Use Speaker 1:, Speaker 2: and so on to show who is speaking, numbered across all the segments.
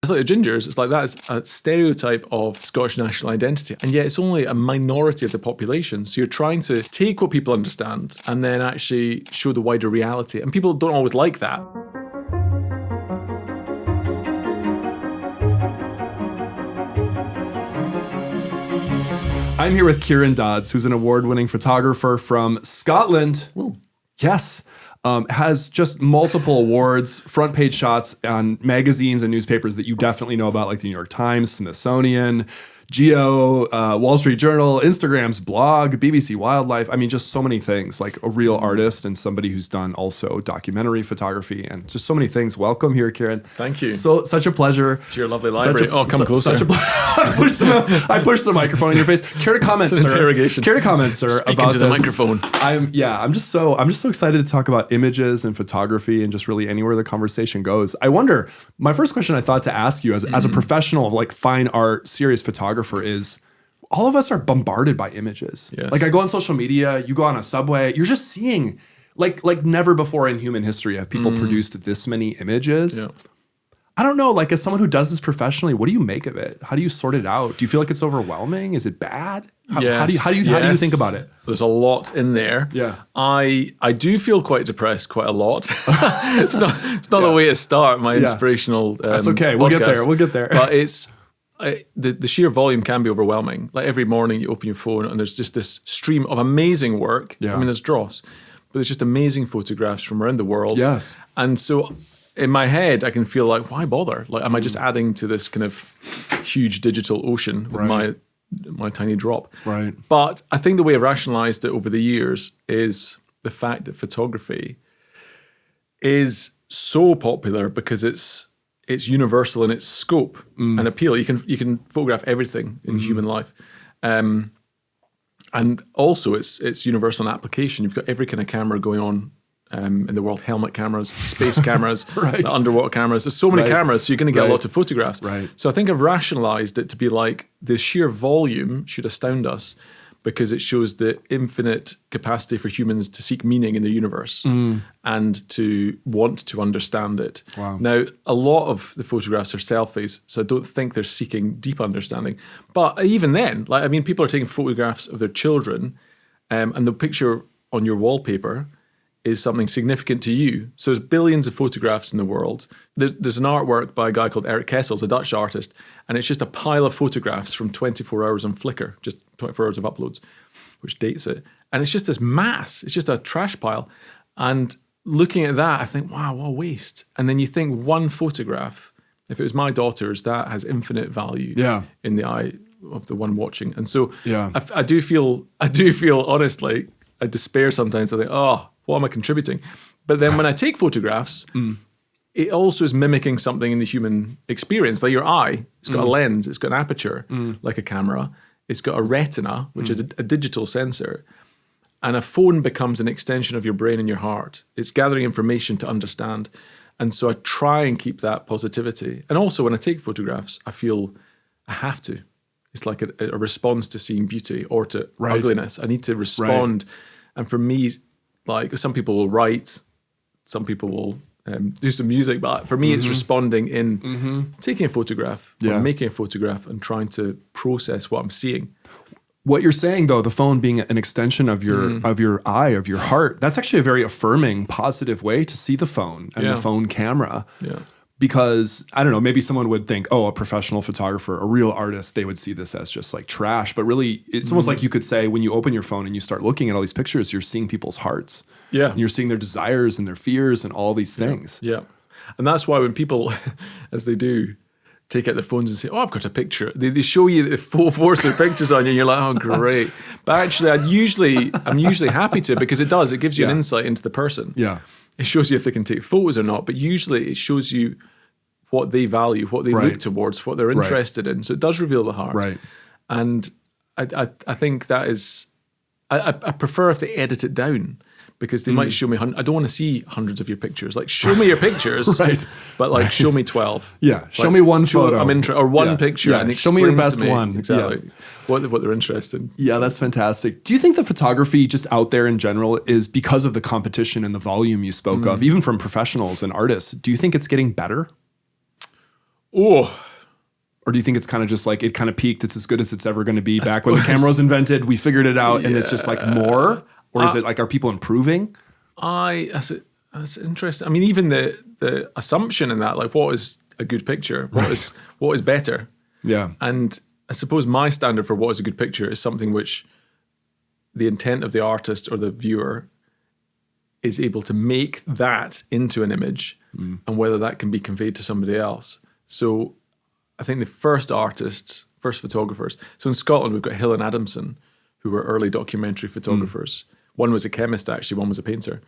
Speaker 1: It's like the Gingers. It's like that is a stereotype of Scottish national identity. And yet it's only a minority of the population. So you're trying to take what people understand and then actually show the wider reality. And people don't always like that.
Speaker 2: I'm here with Kieran Dodds, who's an award-winning photographer from Scotland.
Speaker 1: Ooh.
Speaker 2: Yes. Has just multiple awards, front page shots on magazines and newspapers that you definitely know about, like the New York Times, Smithsonian, Geo, Wall Street Journal, Instagram's blog, BBC Wildlife. I mean, just so many things, like a real artist and somebody who's done also documentary photography and just so many things. Welcome here, Kieran.
Speaker 1: Thank you.
Speaker 2: So such a pleasure.
Speaker 1: To your lovely library. Come closer.
Speaker 2: I pushed the microphone in your face. Care to comment, sir?
Speaker 1: Interrogation.
Speaker 2: Care to comment, sir,
Speaker 1: Speak
Speaker 2: about
Speaker 1: into the
Speaker 2: this?
Speaker 1: microphone.
Speaker 2: I'm just so excited to talk about images and photography and just really anywhere the conversation goes. I wonder, my first question I thought to ask you as a professional, like fine art, serious photographer is, all of us are bombarded by images.
Speaker 1: Yes.
Speaker 2: Like I go on social media, you go on a subway, you're just seeing like never before in human history have people produced this many images.
Speaker 1: Yeah.
Speaker 2: I don't know, like as someone who does this professionally, what do you make of it? How do you sort it out? Do you feel like it's overwhelming? Is it bad? How do you think about it?
Speaker 1: There's a lot in there.
Speaker 2: Yeah.
Speaker 1: I do feel quite depressed quite a lot. It's not the way to start my inspirational
Speaker 2: That's okay. We'll
Speaker 1: podcast.
Speaker 2: get there.
Speaker 1: But it's the sheer volume can be overwhelming. Like every morning you open your phone and there's just this stream of amazing work.
Speaker 2: Yeah.
Speaker 1: I mean, there's dross, but there's just amazing photographs from around the world.
Speaker 2: Yes.
Speaker 1: And so in my head, I can feel like, why bother? Like, am I just adding to this kind of huge digital ocean with my tiny drop?
Speaker 2: Right.
Speaker 1: But I think the way I've rationalized it over the years is the fact that photography is so popular because it's universal in its scope and appeal. You can photograph everything in human life. And also it's universal in application. You've got every kind of camera going on in the world, helmet cameras, space cameras, the underwater cameras. There's so many cameras, so you're going to get a lot of photographs.
Speaker 2: Right.
Speaker 1: So I think I've rationalized it to be like the sheer volume should astound us because it shows the infinite capacity for humans to seek meaning in the universe and to want to understand it.
Speaker 2: Wow.
Speaker 1: Now, a lot of the photographs are selfies, so I don't think they're seeking deep understanding. But even then, people are taking photographs of their children and the picture on your wallpaper is something significant to you. So there's billions of photographs in the world. There's an artwork by a guy called Eric Kessels, a Dutch artist, and it's just a pile of photographs from 24 hours on Flickr, just 24 hours of uploads, which dates it. And it's just this mass. It's just a trash pile. And looking at that, I think, wow, what a waste. And then you think one photograph, if it was my daughter's, that has infinite value in the eye of the one watching. And so I do feel honestly, I despair sometimes. I think, what am I contributing? But then when I take photographs, it also is mimicking something in the human experience. Like your eye, it's got a lens, it's got an aperture, like a camera. It's got a retina, which is a digital sensor. And a phone becomes an extension of your brain and your heart. It's gathering information to understand. And so I try and keep that positivity. And also when I take photographs, I feel I have to. It's like a response to seeing beauty or to ugliness. I need to respond. And for me, like some people will write, some people will do some music, but for me it's responding in taking a photograph or making a photograph and trying to process what I'm seeing.
Speaker 2: What you're saying though, the phone being an extension of your eye, of your heart, that's actually a very affirming, positive way to see the phone and the phone camera.
Speaker 1: Yeah.
Speaker 2: Because, I don't know, maybe someone would think, a professional photographer, a real artist, they would see this as just like trash. But really, it's almost like you could say when you open your phone and you start looking at all these pictures, you're seeing people's hearts. Yeah. And you're seeing their desires and their fears and all these things.
Speaker 1: Yeah. And that's why when people, as they do, take out their phones and say, I've got a picture. They show you, force their pictures on you and you're like, oh, great. But actually, I'm usually happy to because it gives you an insight into the person.
Speaker 2: Yeah.
Speaker 1: It shows you if they can take photos or not, but usually it shows you what they value, what they look towards, what they're interested in. So it does reveal the heart.
Speaker 2: Right.
Speaker 1: And I think that is, I prefer if they edit it down because they might show me, I don't want to see hundreds of your pictures. Like, show me your pictures, but like, show me 12.
Speaker 2: Yeah, show me one photo.
Speaker 1: Or one picture and explain
Speaker 2: show me your best
Speaker 1: to me
Speaker 2: one.
Speaker 1: exactly what they're interested in.
Speaker 2: Yeah, that's fantastic. Do you think that photography just out there in general is because of the competition and the volume you spoke of, even from professionals and artists, do you think it's getting better?
Speaker 1: Oh,
Speaker 2: Or do you think it's kind of just like it kind of peaked? It's as good as it's ever going to be. Back when the camera was invented, we figured it out, and it's just like more. Or is it like, are people improving?
Speaker 1: That's interesting. I mean, even the assumption in that, like, what is a good picture? What is better?
Speaker 2: Yeah.
Speaker 1: And I suppose my standard for what is a good picture is something which the intent of the artist or the viewer is able to make that into an image, and whether that can be conveyed to somebody else. So I think the first photographers. So in Scotland, we've got Hill and Adamson, who were early documentary photographers. One was a chemist, actually. One was a painter.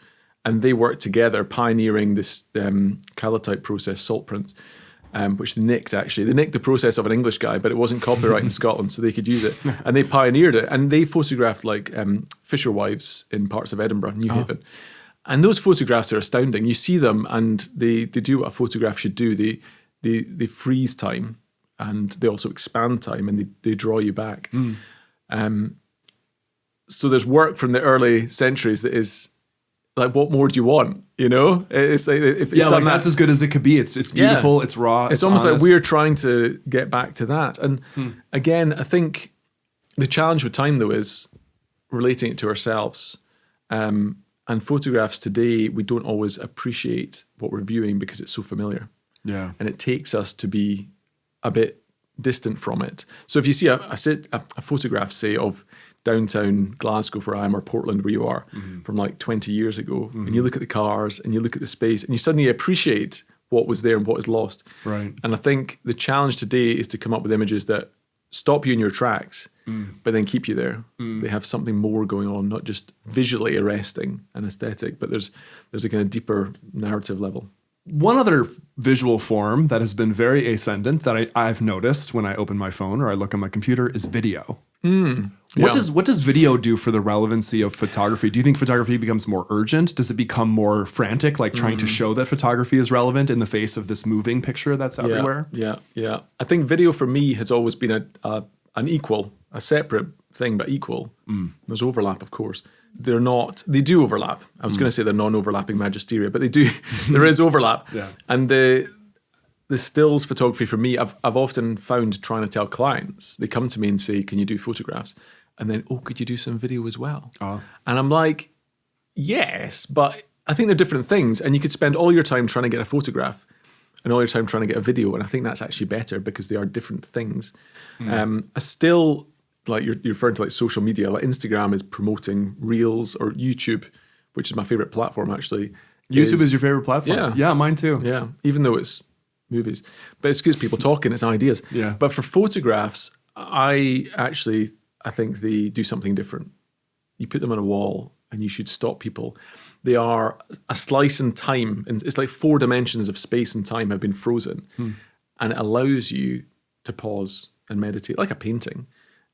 Speaker 1: And they worked together, pioneering this calotype process, salt print, which they nicked, actually. They nicked the process of an English guy, but it wasn't copyright in Scotland, so they could use it. And they pioneered it. And they photographed, like, fisherwives in parts of Edinburgh, New Haven. And those photographs are astounding. You see them, and they do what a photograph should do. They freeze time, and they also expand time, and they draw you back. So there's work from the early centuries that is like, what more do you want? You know, it's like, if it's done
Speaker 2: that's as good as it could be. It's beautiful. It's raw.
Speaker 1: It's almost honest. Like we're trying to get back to that. And again, I think the challenge with time, though, is relating it to ourselves. And photographs today, we don't always appreciate what we're viewing because it's so familiar.
Speaker 2: Yeah.
Speaker 1: And it takes us to be a bit distant from it. So if you see a photograph, say, of downtown Glasgow where I am, or Portland where you are, from like 20 years ago, and you look at the cars and you look at the space and you suddenly appreciate what was there and what is lost.
Speaker 2: Right.
Speaker 1: And I think the challenge today is to come up with images that stop you in your tracks, but then keep you there. They have something more going on, not just visually arresting and aesthetic, but there's a kind of deeper narrative level.
Speaker 2: One other visual form that has been very ascendant that I've noticed when I open my phone or I look on my computer is video. What does video do for the relevancy of photography? Do you think photography becomes more urgent? Does it become more frantic, like trying to show that photography is relevant in the face of this moving picture that's everywhere?
Speaker 1: Yeah. I think video for me has always been a separate thing, but equal. There's overlap, of course. They do overlap. I was going to say they're non-overlapping magisteria, but they do. There is overlap.
Speaker 2: Yeah.
Speaker 1: And the stills photography for me, I've often found trying to tell clients, they come to me and say, can you do photographs? And then, could you do some video as well? And I'm like, yes, but I think they're different things. And you could spend all your time trying to get a photograph and all your time trying to get a video. And I think that's actually better because they are different things. I still, like you're referring to, like social media, like Instagram is promoting Reels, or YouTube, which is my favorite platform, actually.
Speaker 2: YouTube is your favorite platform? Yeah, mine too.
Speaker 1: Yeah, even though it's movies. But it's because people talking, it's ideas.
Speaker 2: Yeah.
Speaker 1: But for photographs, I think they do something different. You put them on a wall and you should stop people. They are a slice in time, and it's like 4 dimensions of space and time have been frozen, and it allows you to pause and meditate, like a painting.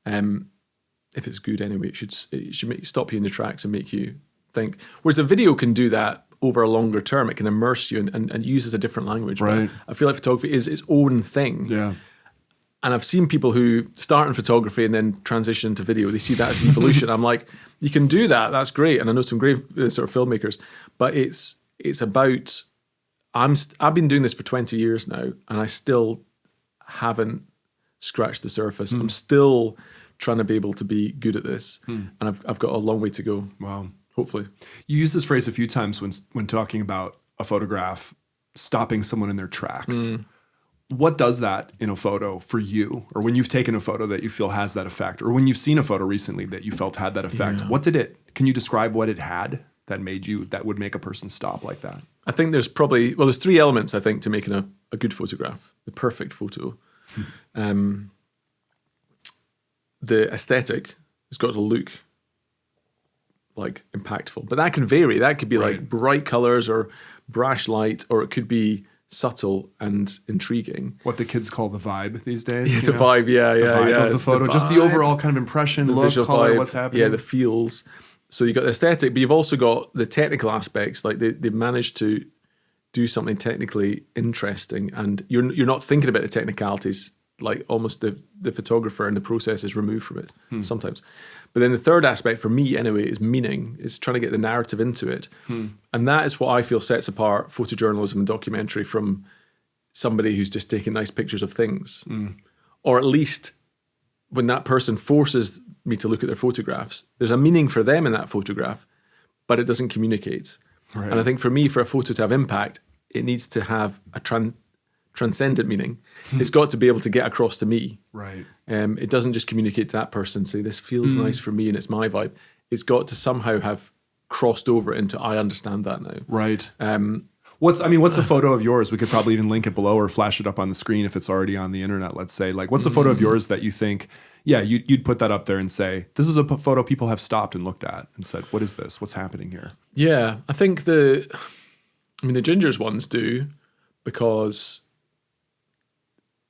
Speaker 1: If it's good anyway, it should stop you in the tracks and make you think. Whereas a video can do that over a longer term. It can immerse you and uses a different language.
Speaker 2: Right.
Speaker 1: But I feel like photography is its own thing.
Speaker 2: Yeah.
Speaker 1: And I've seen people who start in photography and then transition to video. They see that as the evolution. I'm like, you can do that. That's great. And I know some great sort of filmmakers. But it's about, I've been doing this for 20 years now, and I still haven't scratched the surface. I'm still trying to be able to be good at this. And I've got a long way to go.
Speaker 2: Wow.
Speaker 1: Hopefully.
Speaker 2: You use this phrase a few times when talking about a photograph stopping someone in their tracks. What does that in a photo for you? Or when you've taken a photo that you feel has that effect? Or when you've seen a photo recently that you felt had that effect? Yeah. Can you describe what it had that would make a person stop like that?
Speaker 1: I think there's 3 elements, I think, to making a good photograph, the perfect photo. The aesthetic has got to look like impactful, but that can vary. That could be like bright colors or brash light, or it could be subtle and intriguing.
Speaker 2: What the kids call the vibe these days.
Speaker 1: The vibe, the
Speaker 2: vibe of the photo, just the overall kind of impression, look, color,
Speaker 1: vibe,
Speaker 2: what's happening.
Speaker 1: Yeah, the feels. So you got the aesthetic, but you've also got the technical aspects. Like they've managed to do something technically interesting, and you're not thinking about the technicalities. Like almost the photographer and the process is removed from it sometimes. But then the third aspect for me anyway is meaning. It's trying to get the narrative into it. And that is what I feel sets apart photojournalism and documentary from somebody who's just taking nice pictures of things. Or at least when that person forces me to look at their photographs, there's a meaning for them in that photograph, but it doesn't communicate.
Speaker 2: Right.
Speaker 1: And I think for me, for a photo to have impact, it needs to have a transcendent meaning. It's got to be able to get across to me.
Speaker 2: Right.
Speaker 1: It doesn't just communicate to that person, say, this feels nice for me and it's my vibe. It's got to somehow have crossed over into, I understand that now.
Speaker 2: Right. What's a photo of yours? We could probably even link it below or flash it up on the screen if it's already on the internet, let's say. Like, what's a photo of yours that you think, you'd put that up there and say, this is a photo people have stopped and looked at and said, what is this? What's happening here?
Speaker 1: Yeah, I think the gingers ones do, because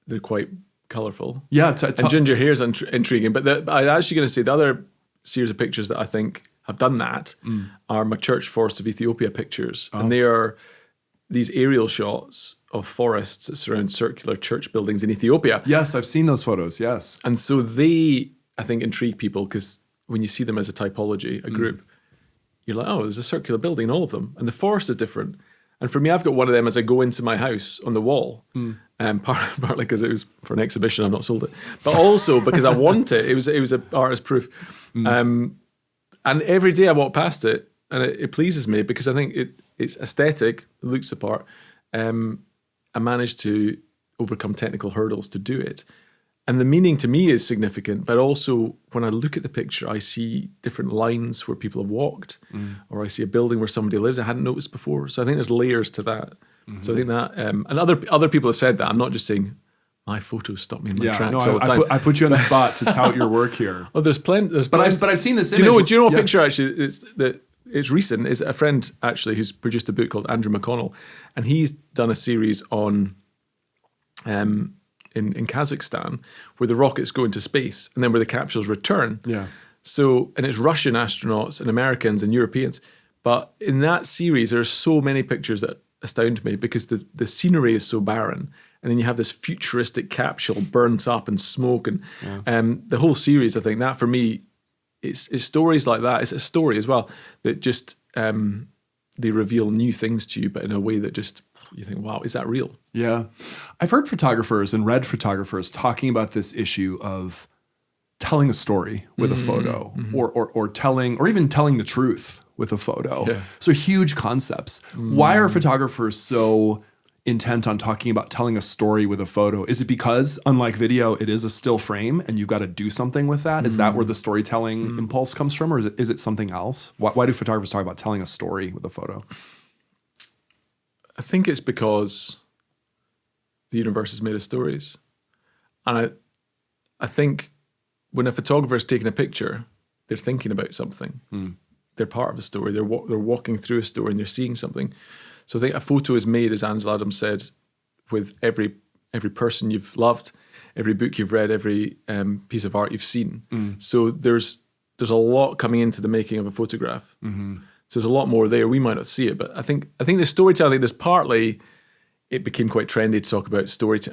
Speaker 1: they're quite colourful.
Speaker 2: Yeah.
Speaker 1: And ginger hair is intriguing. But I'm actually going to say the other series of pictures that I think have done that are my church forest of Ethiopia pictures. And they are these aerial shots of forests that surround circular church buildings in Ethiopia.
Speaker 2: Yes, I've seen those photos, yes.
Speaker 1: And so they, I think, intrigue people because when you see them as a typology, a group, you're like, oh, there's a circular building in all of them. And the forest is different. And for me, I've got one of them as I go into my house on the wall, partly because it was for an exhibition, I've not sold it, but also because I want it. It was an artist proof. And every day I walk past it, and it pleases me because I think it's aesthetic, it looks the part. I managed to overcome technical hurdles to do it. And the meaning to me is significant, but also when I look at the picture, I see different lines where people have walked, or I see a building where somebody lives I hadn't noticed before. So I think there's layers to that. So I think that, and other people have said that. I'm not just saying my photos stop me in my tracks all the time.
Speaker 2: I put you on the spot to tout your work here.
Speaker 1: Oh, there's plenty.
Speaker 2: But I've seen this image.
Speaker 1: Do you know what picture actually? It's recent. It's a friend actually who's produced a book called Andrew McConnell, and he's done a series on in Kazakhstan where the rockets go into space and then where the capsules return.
Speaker 2: Yeah.
Speaker 1: So, and it's Russian astronauts and Americans and Europeans. But in that series, there are so many pictures that astound me because the scenery is so barren. And then you have this futuristic capsule burnt up and smoke. And the whole series, I think, that for me, it's stories like that. It's a story as well that just, they reveal new things to you, but in a way that just, you think, wow, is that real?
Speaker 2: Yeah. I've heard photographers and read photographers talking about this issue of telling a story with a photo or telling, or even telling the truth with a photo.
Speaker 1: Yeah.
Speaker 2: So huge concepts. Why are photographers so intent on talking about telling a story with a photo? Is it because, unlike video, it is a still frame and you've got to do something with that? Is that where the storytelling impulse comes from, or is it something else? Why do photographers talk about telling a story with a photo?
Speaker 1: I think it's because the universe is made of stories. And I think when a photographer is taking a picture, they're thinking about something. They're part of a story. They're walking through a story and they're seeing something. So I think a photo is made, as Ansel Adams said, with every person you've loved, every book you've read, every piece of art you've seen. So there's a lot coming into the making of a photograph. So there's a lot more there. We might not see it, but I think the storytelling, there's partly, it became quite trendy to talk about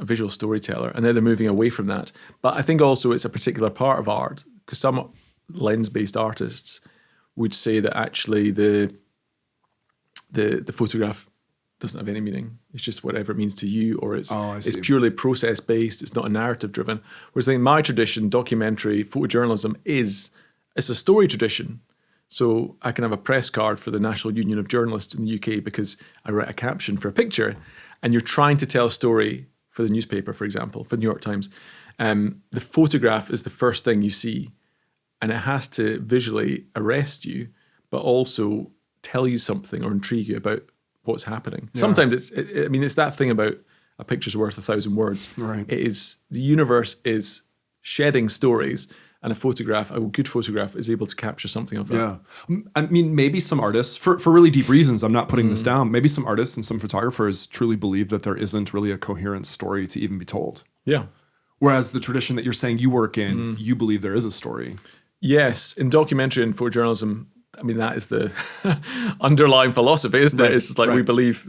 Speaker 1: visual storyteller, and now they're moving away from that. But I think also it's a particular part of art, because some lens-based artists would say that actually the photograph doesn't have any meaning. It's just whatever it means to you, or it's purely process-based. It's not a narrative-driven. Whereas I think my tradition, documentary, photojournalism, it's a story tradition. So I can have a press card for the National Union of Journalists in the UK because I write a caption for a picture, and you're trying to tell a story for the newspaper, for example, for the New York Times. The photograph is the first thing you see, and it has to visually arrest you, but also tell you something or intrigue you about what's happening. Yeah. Sometimes it's that thing about a picture's worth 1,000 words.
Speaker 2: Right.
Speaker 1: It is, the universe is shedding stories, and a good photograph is able to capture something of that.
Speaker 2: Yeah. I mean, maybe some artists, for really deep reasons, I'm not putting this down, maybe some artists and some photographers truly believe that there isn't really a coherent story to even be told.
Speaker 1: Yeah.
Speaker 2: Whereas the tradition that you're saying you work in, you believe there is a story.
Speaker 1: Yes. In documentary and photojournalism, I mean, that is the underlying philosophy, isn't it? It's like we believe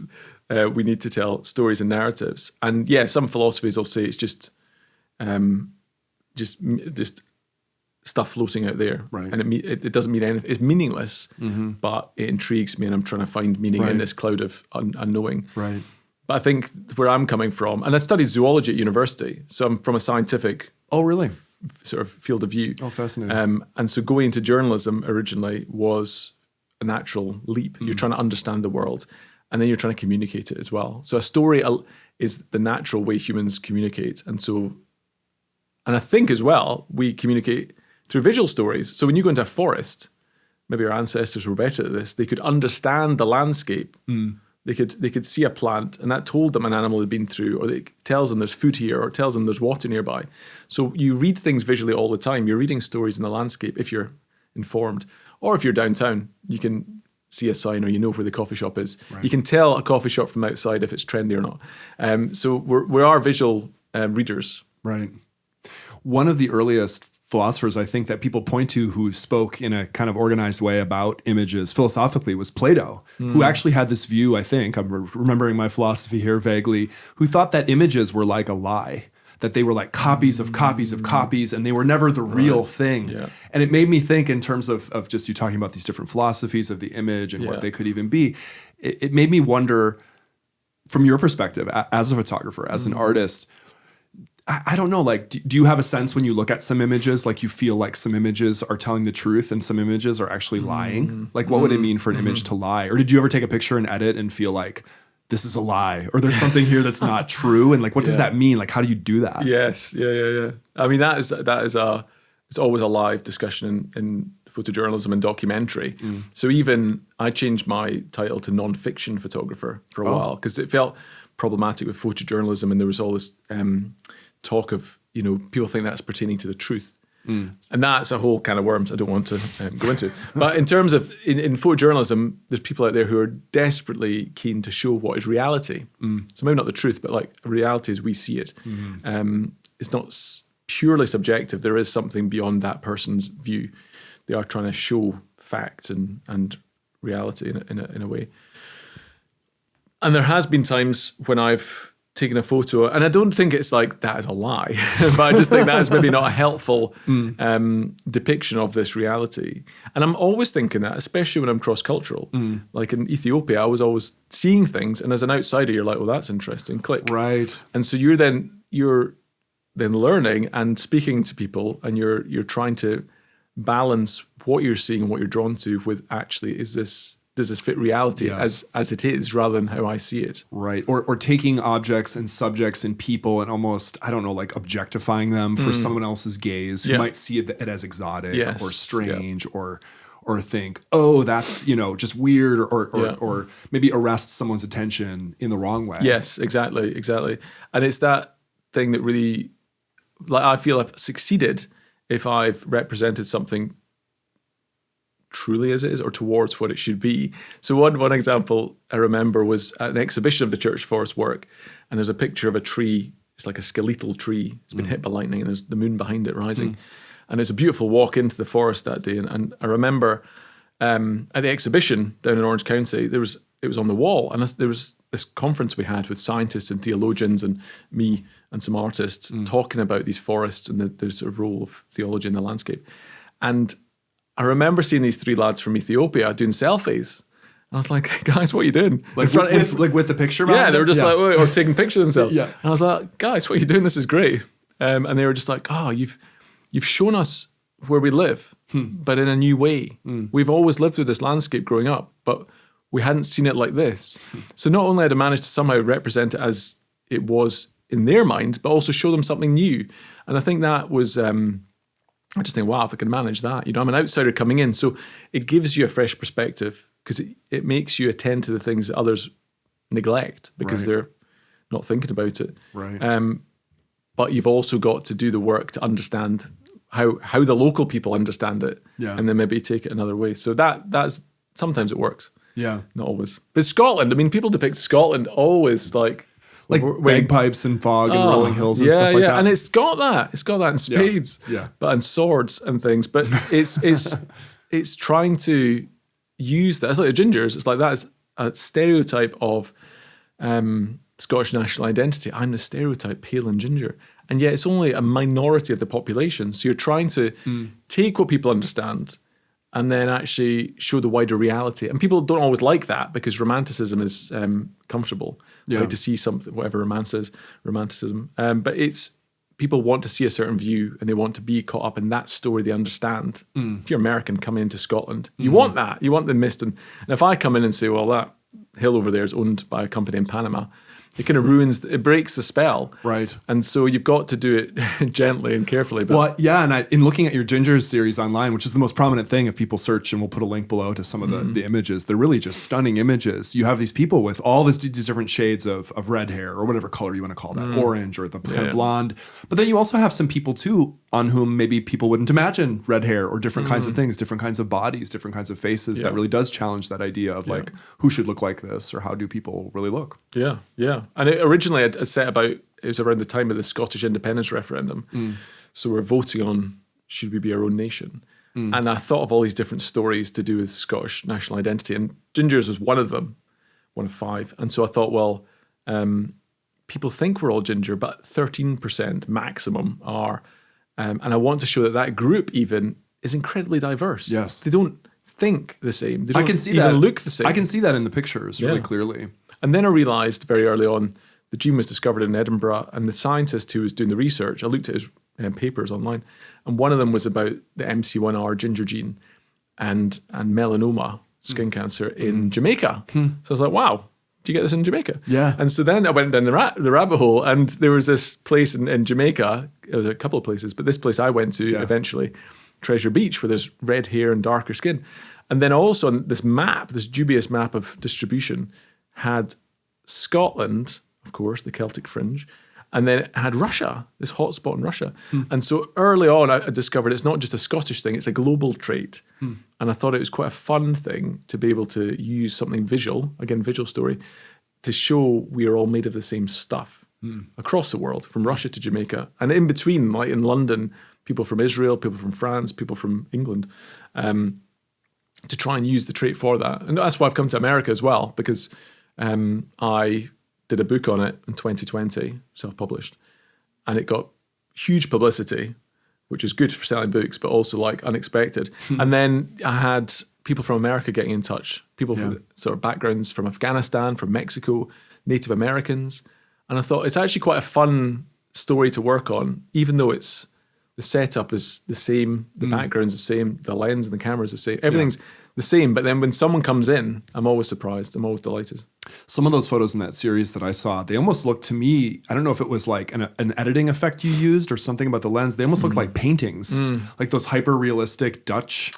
Speaker 1: we need to tell stories and narratives. And yeah, some philosophies will say it's just stuff floating out there. Right. And it doesn't mean anything. It's meaningless, but it intrigues me, and I'm trying to find meaning in this cloud of unknowing.
Speaker 2: Right.
Speaker 1: But I think where I'm coming from, and I studied zoology at university, so I'm from a scientific
Speaker 2: Oh, really?
Speaker 1: sort of field of view.
Speaker 2: Oh, fascinating.
Speaker 1: And so going into journalism originally was a natural leap. You're trying to understand the world, and then you're trying to communicate it as well. So a story is the natural way humans communicate. And I think as well, we communicate through visual stories. So when you go into a forest, maybe our ancestors were better at this, they could understand the landscape. They could see a plant, and that told them an animal had been through, or it tells them there's food here, or it tells them there's water nearby. So you read things visually all the time. You're reading stories in the landscape if you're informed. Or if you're downtown, you can see a sign, or you know where the coffee shop is. Right. You can tell a coffee shop from outside if it's trendy or not. So we are visual readers.
Speaker 2: Right. One of the earliest philosophers I think that people point to who spoke in a kind of organized way about images philosophically was Plato, who actually had this view, I think, I'm remembering my philosophy here vaguely, who thought that images were like a lie, that they were like copies of copies of copies, and they were never the real thing. Yeah. And it made me think in terms of just you talking about these different philosophies of the image and what they could even be. It made me wonder, from your perspective, as a photographer, as an artist, I don't know, like, do you have a sense when you look at some images, like you feel like some images are telling the truth and some images are actually lying? Like, what would it mean for an image to lie? Or did you ever take a picture and edit and feel like, this is a lie, or there's something here that's not true? And like, what does that mean? Like, how do you do that?
Speaker 1: Yes. Yeah. I mean, it's always a live discussion in photojournalism and documentary. So even I changed my title to non-fiction photographer for a while, because it felt problematic with photojournalism, and there was all this talk of, people think that's pertaining to the truth. And that's a whole can of worms I don't want to go into. But in terms of, in photojournalism, there's people out there who are desperately keen to show what is reality. So maybe not the truth, but like reality as we see it. It's not purely subjective. There is something beyond that person's view. They are trying to show facts and reality in a way. And there has been times when I've taken a photo, and I don't think it's like that is a lie, but I just think that is maybe not a helpful depiction of this reality. And I'm always thinking that, especially when I'm cross-cultural. Like in Ethiopia, I was always seeing things, and as an outsider, you're like, well, that's interesting, click.
Speaker 2: Right. And
Speaker 1: so you're then learning and speaking to people, and you're trying to balance what you're seeing and what you're drawn to with actually, does this fit reality as it is, rather than how I see it?
Speaker 2: Right. Or taking objects and subjects and people and almost, I don't know, like objectifying them for someone else's gaze who might see it as exotic or strange or think, oh, that's, just weird or maybe arrest someone's attention in the wrong way.
Speaker 1: Yes, exactly. And it's that thing that really, like, I feel I've succeeded if I've represented something truly as it is, or towards what it should be. So one example I remember was at an exhibition of the church forest work, and there's a picture of a tree. It's like a skeletal tree. It's been hit by lightning, and there's the moon behind it rising. And it's a beautiful walk into the forest that day. And I remember at the exhibition down in Orange County, it was on the wall, and there was this conference we had with scientists and theologians and me and some artists talking about these forests and the sort of role of theology in the landscape. And I remember seeing these three lads from Ethiopia doing selfies. And I was like, guys, what are you doing?
Speaker 2: Like with the picture?
Speaker 1: Yeah, they were just like, or taking pictures of themselves. And I was like, guys, what are you doing? This is great. And they were just like, oh, you've shown us where we live, but in a new way. We've always lived through this landscape growing up, but we hadn't seen it like this. So not only had I managed to somehow represent it as it was in their minds, but also show them something new. And I think that was... I just think, wow, if I can manage that, I'm an outsider coming in. So it gives you a fresh perspective, because it makes you attend to the things that others neglect because they're not thinking about it.
Speaker 2: Right.
Speaker 1: But you've also got to do the work to understand how the local people understand it, and then maybe take it another way. So that's sometimes it works. Yeah. Not always. But Scotland, I mean, people depict Scotland always like
Speaker 2: bagpipes and fog and rolling hills and stuff like that.
Speaker 1: And it's got that in spades, and swords and things. But it's trying to use that. It's like the gingers. It's like that is a stereotype of Scottish national identity. I'm the stereotype, pale and ginger. And yet it's only a minority of the population. So you're trying to take what people understand and then actually show the wider reality. And people don't always like that because romanticism is comfortable.
Speaker 2: Yeah.
Speaker 1: Like to see something, whatever romanticism. But it's people want to see a certain view and they want to be caught up in that story they understand. If you're American coming into Scotland, you want that. You want the mist. And if I come in and say, well, that hill over there is owned by a company in Panama, it kind of it breaks the spell.
Speaker 2: Right.
Speaker 1: And so you've got to do it gently and carefully. But
Speaker 2: Well, yeah, and in looking at your Gingers series online, which is the most prominent thing, if people search, and we'll put a link below to some of the images, they're really just stunning images. You have these people with all these different shades of red hair, or whatever color you want to call that, orange, or the kind of blonde. But then you also have some people too on whom maybe people wouldn't imagine red hair, or different kinds of things, different kinds of bodies, different kinds of faces. That really does challenge that idea of like, who should look like this, or how do people really look?
Speaker 1: Yeah. And originally I'd set about, it was around the time of the Scottish independence referendum. So we're voting on, should we be our own nation? And I thought of all these different stories to do with Scottish national identity. And Gingers was one of them, one of 5. And so I thought, well, people think we're all ginger, but 13% maximum are. And I want to show that group even is incredibly diverse.
Speaker 2: Yes.
Speaker 1: They don't think the same. They don't
Speaker 2: I can see
Speaker 1: even
Speaker 2: that.
Speaker 1: look the same.
Speaker 2: I can see that in the pictures really clearly.
Speaker 1: And then I realised very early on, the gene was discovered in Edinburgh, and the scientist who was doing the research, I looked at his papers online, and one of them was about the MC1R ginger gene and melanoma, skin cancer in Jamaica. So I was like, wow, do you get this in Jamaica?
Speaker 2: Yeah.
Speaker 1: And so then I went down the rabbit hole, and there was this place in Jamaica, there was a couple of places, but this place I went to eventually, Treasure Beach, where there's red hair and darker skin. And then also on this map, this dubious map of distribution, had Scotland, of course, the Celtic fringe, and then it had Russia, this hotspot in Russia. And so early on, I discovered it's not just a Scottish thing, it's a global trait. And I thought it was quite a fun thing to be able to use something visual, again, visual story, to show we are all made of the same stuff across the world, from Russia to Jamaica. And in between, like in London, people from Israel, people from France, people from England, to try and use the trait for that. And that's why I've come to America as well, because I did a book on it in 2020, self-published, and it got huge publicity, which is good for selling books, but also like unexpected. And then I had people from America getting in touch, people from sort of backgrounds from Afghanistan, from Mexico, Native Americans. And I thought it's actually quite a fun story to work on, even though it's the setup is the same, the background's the same, the lens and the camera is the same, everything's the same. But then when someone comes in, I'm always surprised. I'm always delighted.
Speaker 2: Some of those photos in that series that I saw, they almost looked to me, I don't know if it was like an editing effect you used or something about the lens. They almost looked like paintings, like those hyper-realistic Dutch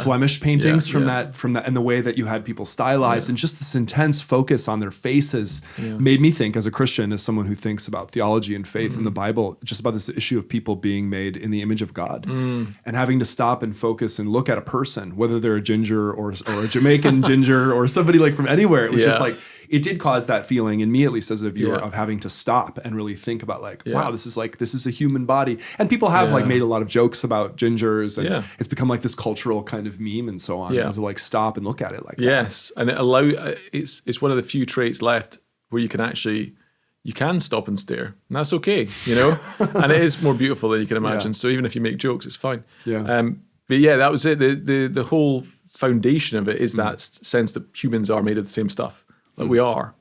Speaker 2: Flemish paintings from that, and the way that you had people stylized and just this intense focus on their faces made me think, as a Christian, as someone who thinks about theology and faith in the Bible, just about this issue of people being made in the image of God and having to stop and focus and look at a person, whether they're a ginger or a Jamaican ginger or somebody like from anywhere. It was just like, it did cause that feeling in me, at least as a viewer, of having to stop and really think about like, wow, this is a human body. And people have like made a lot of jokes about gingers, and it's become like this cultural kind of meme and so on. To like stop and look at it like that.
Speaker 1: Yes, and it's one of the few traits left where you can stop and stare, and that's okay, you know. And it is more beautiful than you can imagine. So even if you make jokes, it's fine. But yeah, that was it. The whole foundation of it is that sense that humans are made of the same stuff. Like we are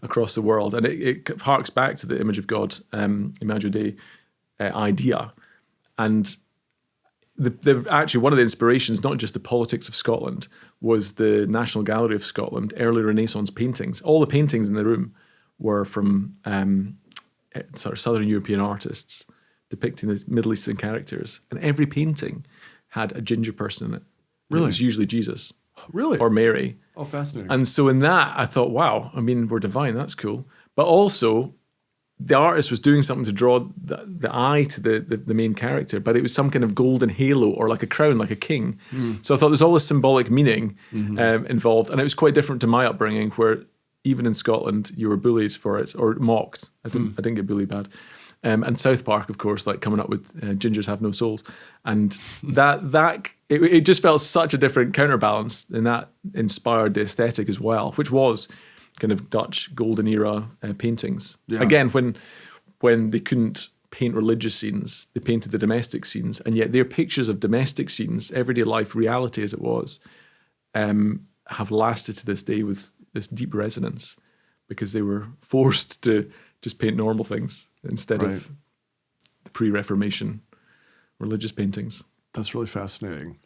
Speaker 1: across the world. And it harks back to the image of God, Imago Dei idea. And actually one of the inspirations, not just the politics of Scotland, was the National Gallery of Scotland, early Renaissance paintings. All the paintings in the room were from sort of Southern European artists depicting the Middle Eastern characters. And every painting had a ginger person in it. Really? It was usually Jesus.
Speaker 2: Really?
Speaker 1: Or Mary.
Speaker 2: Oh, fascinating.
Speaker 1: And so in that, I thought, wow, I mean, we're divine, that's cool. But also, the artist was doing something to draw the eye to the main character, but it was some kind of golden halo or like a crown, like a king. So I thought there's all this symbolic meaning involved. And it was quite different to my upbringing, where even in Scotland, you were bullied for it or mocked. I didn't get bullied bad. And South Park, of course, like coming up with Gingers Have No Souls. And it just felt such a different counterbalance, and that inspired the aesthetic as well, which was kind of Dutch golden era paintings. Again, when they couldn't paint religious scenes. They painted the domestic scenes, and yet their pictures of domestic scenes, everyday life, reality as it was, have lasted to this day with this deep resonance because they were forced to just paint normal things instead of the pre-Reformation religious paintings.
Speaker 2: That's really fascinating.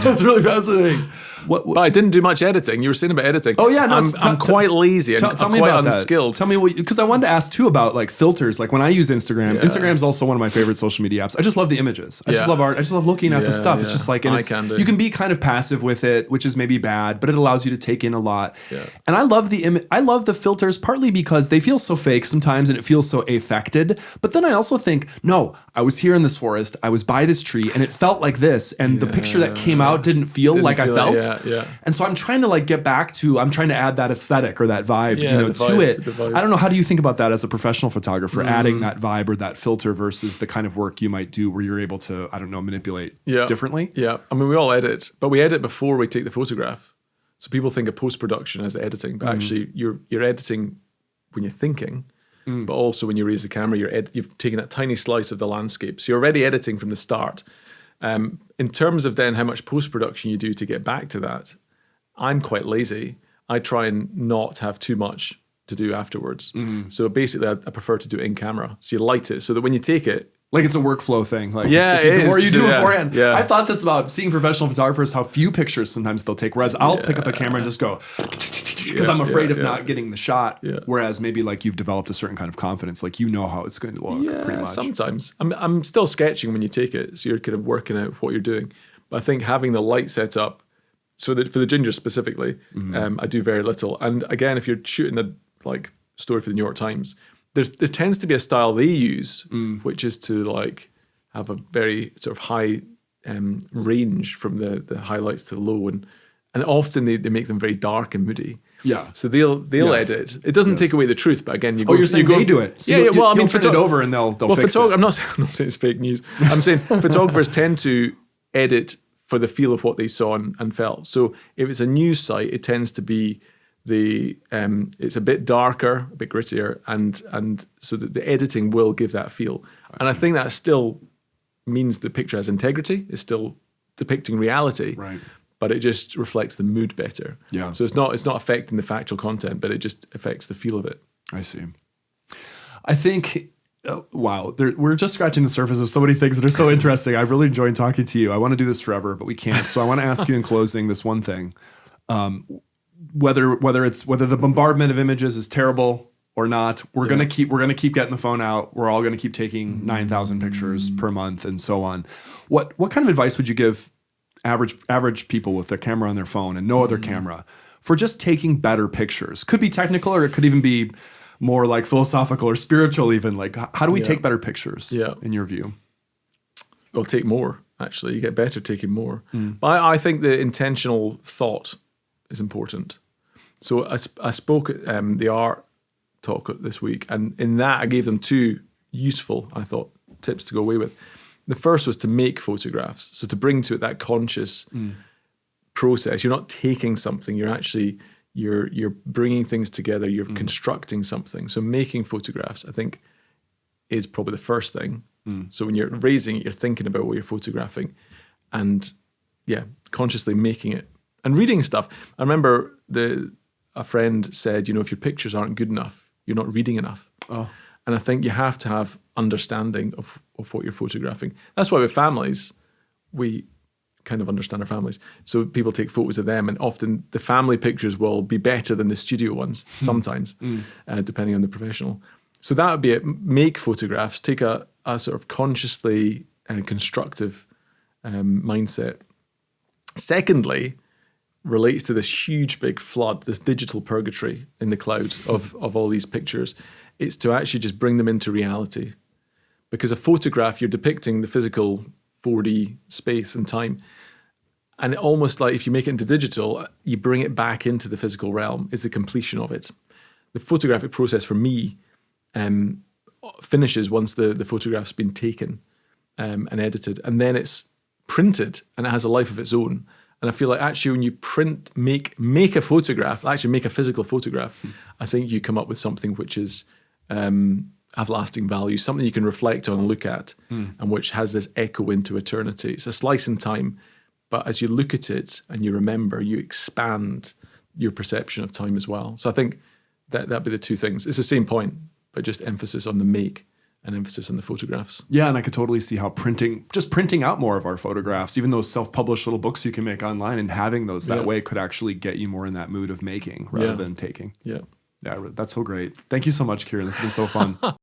Speaker 2: That's really fascinating.
Speaker 1: But I didn't do much editing. You were saying about editing.
Speaker 2: Oh yeah, no,
Speaker 1: I'm quite lazy and I'm
Speaker 2: me
Speaker 1: quite
Speaker 2: about
Speaker 1: unskilled.
Speaker 2: That. Tell me because I wanted to ask too about like filters. Like when I use Instagram,
Speaker 1: Yeah.
Speaker 2: Instagram's also one of my favorite social media apps. I just love the images. I just love art. I just love looking at the stuff. It's just like you can be kind of passive with it, which is maybe bad, but it allows you to take in a lot.
Speaker 1: Yeah.
Speaker 2: And I love I love the filters partly because they feel so fake sometimes and it feels so affected. But then I also think, no, I was here in this forest, I was by this tree, and it felt like this, and the picture that came out didn't feel like I felt.
Speaker 1: Yeah.
Speaker 2: And so I'm trying to like get back to, I'm trying to add that aesthetic or that vibe, to it. I don't know. How do you think about that as a professional photographer, adding that vibe or that filter versus the kind of work you might do where you're able to, I don't know, manipulate differently?
Speaker 1: Yeah. I mean, we all edit, but we edit before we take the photograph. So people think of post-production as the editing, but actually you're editing when you're thinking, but also when you raise the camera, you've taken that tiny slice of the landscape. So you're already editing from the start. In terms of then how much post-production you do to get back to that, I'm quite lazy. I try and not have too much to do afterwards. So basically, I prefer to do it in camera. So you light it so that when you take it,
Speaker 2: like it's a workflow thing. Like
Speaker 1: the
Speaker 2: more you do beforehand.
Speaker 1: Yeah.
Speaker 2: I thought this about seeing professional photographers, how few pictures sometimes they'll take. Whereas I'll pick up a camera and just go, because I'm afraid of not getting the shot. Yeah. Whereas maybe like you've developed a certain kind of confidence, like you know how it's going to look pretty much.
Speaker 1: Sometimes. I'm still sketching when you take it, so you're kind of working out what you're doing. But I think having the light set up, so that for the ginger specifically, I do very little. And again, if you're shooting a like story for the New York Times, there tends to be a style they use, which is to like have a very sort of high range from the highlights to the low, and often they make them very dark and moody. Yeah. So they'll edit. It doesn't take away the truth, but again, you go.
Speaker 2: Oh, you're saying they do it. So well, I mean, turn it over and they'll fix it.
Speaker 1: I'm not saying it's fake news. I'm saying photographers tend to edit for the feel of what they saw and felt. So if it's a news site, it tends to be it's a bit darker, a bit grittier, and so that the editing will give that feel. I think that still means the picture has integrity. It's still depicting reality, right? But it just reflects the mood better. Yeah. So it's not affecting the factual content, but it just affects the feel of it.
Speaker 2: I see. I think. Wow, we're just scratching the surface of so many things that are so interesting. I've really enjoyed talking to you. I want to do this forever, but we can't. So I want to ask you in closing this one thing. Whether the bombardment of images is terrible or not, we're gonna keep getting the phone out. We're all gonna keep taking 9,000 pictures per month and so on. What kind of advice would you give average people with their camera on their phone and no other camera for just taking better pictures? Could be technical, or it could even be more like philosophical or spiritual. Even like, how do we take better pictures? In your view?
Speaker 1: Well, take more. Actually, you get better taking more. But I think the intentional thought is important. So I spoke at the art talk this week, and in that I gave them two useful, I thought, tips to go away with. The first was to make photographs, so to bring to it that conscious process. You're not taking something; you're actually you're bringing things together. You're constructing something. So making photographs, I think, is probably the first thing. So when you're raising it, you're thinking about what you're photographing, and consciously making it. And reading stuff. I remember a friend said, if your pictures aren't good enough, you're not reading enough. Oh. And I think you have to have understanding of what you're photographing. That's why with families, we kind of understand our families. So people take photos of them, and often the family pictures will be better than the studio ones, sometimes, depending on the professional. So that would be it. Make photographs, take a sort of consciously constructive mindset. Secondly, relates to this huge big flood, this digital purgatory in the cloud of all these pictures. It's to actually just bring them into reality. Because a photograph, you're depicting the physical 4D space and time. And almost like if you make it into digital, you bring it back into the physical realm. It's the completion of it. The photographic process for me finishes once the photograph's been taken and edited. And then it's printed and it has a life of its own. And I feel like actually when you make a photograph, actually make a physical photograph, I think you come up with something which is a have lasting value, something you can reflect on and look at, and which has this echo into eternity. It's a slice in time, but as you look at it and you remember, you expand your perception of time as well. So I think that'd be the two things. It's the same point, but just emphasis on the make and emphasis on the photographs.
Speaker 2: Yeah, and I could totally see how printing out more of our photographs, even those self-published little books you can make online, and having those that way could actually get you more in that mood of making rather than taking.
Speaker 1: Yeah.
Speaker 2: Yeah, that's so great. Thank you so much, Kieran. This has been so fun.